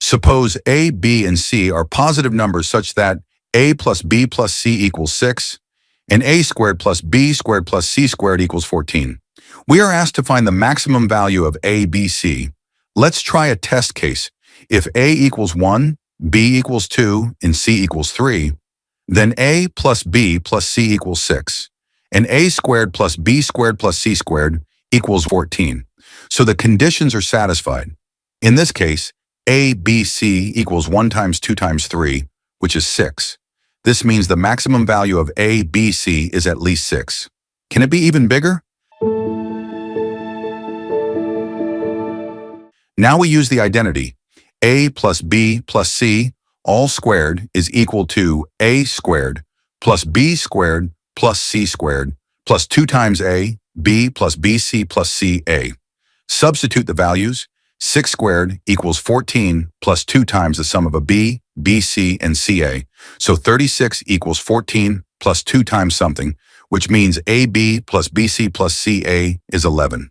Suppose a, b, and c are positive numbers such that a plus b plus c equals 6, and a squared plus b squared plus c squared equals 14. We are asked to find the maximum value of a, b, c. Let's try a test case. If a equals 1, b equals 2, and c equals 3, then a plus b plus c equals 6, and a squared plus b squared plus c squared equals 14. So the conditions are satisfied. In this case, a, b, c equals 1 times 2 times 3, which is 6. This means the maximum value of a, b, c is at least 6. Can it be even bigger? Now we use the identity. A plus b plus c, all squared, is equal to a squared plus b squared plus c squared plus 2 times a, b plus bc plus ca. Substitute the values. 6 squared equals 14 plus 2 times the sum of a b, bc, and ca. So 36 equals 14 plus 2 times something, which means ab plus bc plus ca is 11.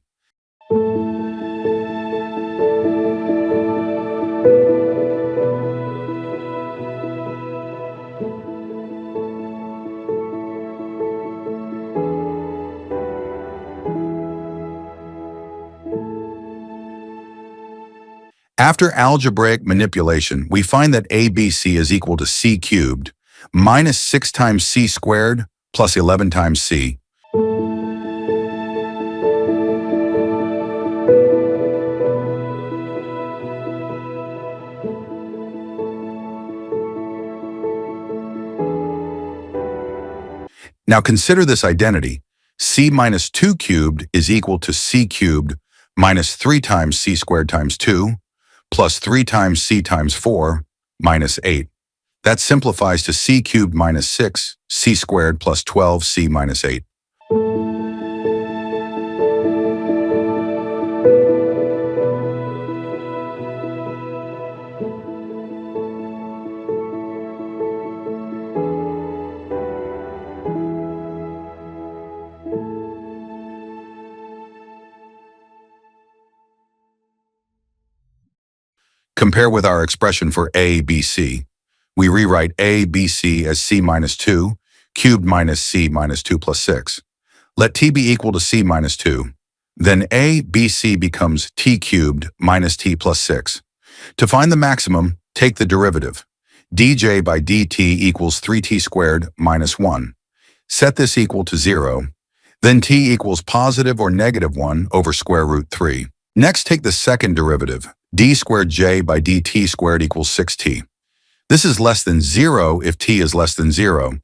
After algebraic manipulation, we find that ABC is equal to c cubed minus 6 times c squared plus 11 times c. Now consider this identity. C minus 2 cubed is equal to c cubed minus 3 times c squared times 2 plus 3 times c times 4 minus 8. That simplifies to c cubed minus 6, c squared plus 12c minus 8. Compare with our expression for a, b, c. We rewrite a, b, c as c minus 2, cubed minus c minus 2 plus 6. Let t be equal to c minus 2. Then a, b, c becomes t cubed minus t plus 6. To find the maximum, take the derivative. dj by dt equals 3t squared minus 1. Set this equal to 0. Then t equals positive or negative 1 over square root 3. Next, take the second derivative. d squared j by dt squared equals 6t. This is less than 0 if t is less than 0.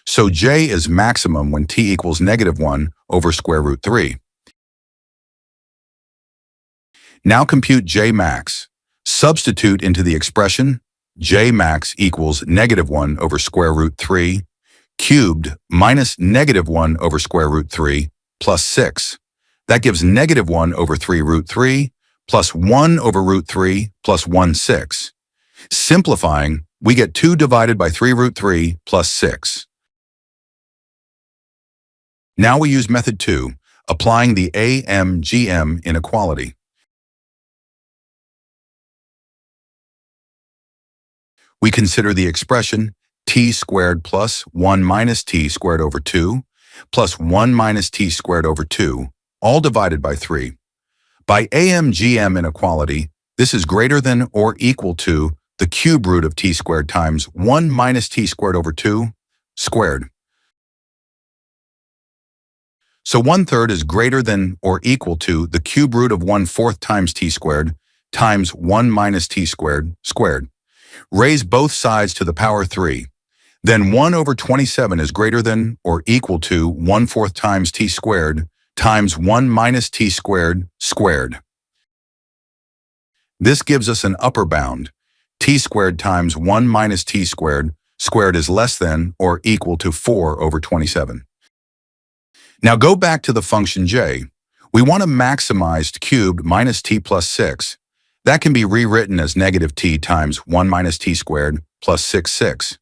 So j is maximum when t equals negative 1 over square root 3. Now compute j max. Substitute into the expression j max equals negative 1 over square root 3 cubed minus negative 1 over square root 3 plus 6. That gives negative 1 over 3 root 3 plus 1 over root 3 plus 1 6. Simplifying, we get 2 divided by 3 root 3 plus 6. Now we use method 2, applying the AMGM inequality. We consider the expression t squared plus 1 minus t squared over 2 plus 1 minus t squared over 2, all divided by 3. By AMGM inequality, this is greater than or equal to the cube root of t squared times 1 minus t squared over 2 squared. So 1/3 is greater than or equal to the cube root of 1/4 times t squared times 1 minus t squared squared. Raise both sides to the power 3. Then 1 over 27 is greater than or equal to 1/4 times t squared times 1 minus t squared squared. This gives us an upper bound. T squared times 1 minus t squared squared is less than or equal to 4 over 27. Now go back to the function j. We want a maximized cubed minus t plus 6. That can be rewritten as negative t times 1 minus t squared plus 6.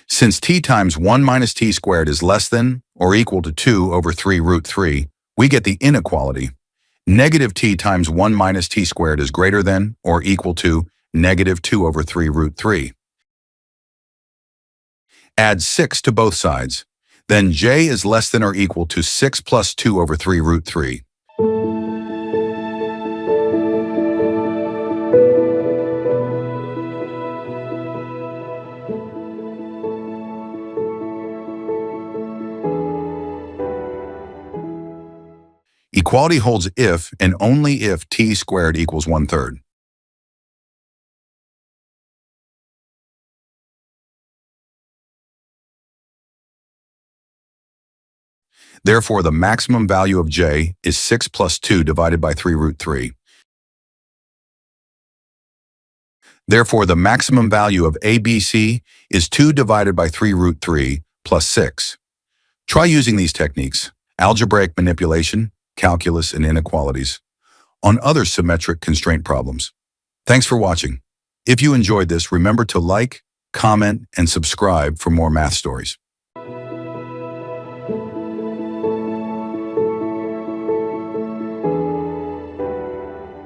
Since t times 1 minus t squared is less than or equal to 2 over 3 root 3, we get the inequality. Negative t times 1 minus t squared is greater than or equal to negative 2 over 3 root 3. Add 6 to both sides. Then j is less than or equal to 6 plus 2 over 3 root 3. Equality holds if and only if t squared equals 1/3. Therefore, the maximum value of j is 6 plus 2 divided by 3 root 3. Therefore, the maximum value of ABC is 2 divided by 3 root 3 plus 6. Try using these techniques, algebraic manipulation, calculus, and inequalities, on other symmetric constraint problems. Thanks for watching. If you enjoyed this, remember to like, comment, and subscribe for more math stories.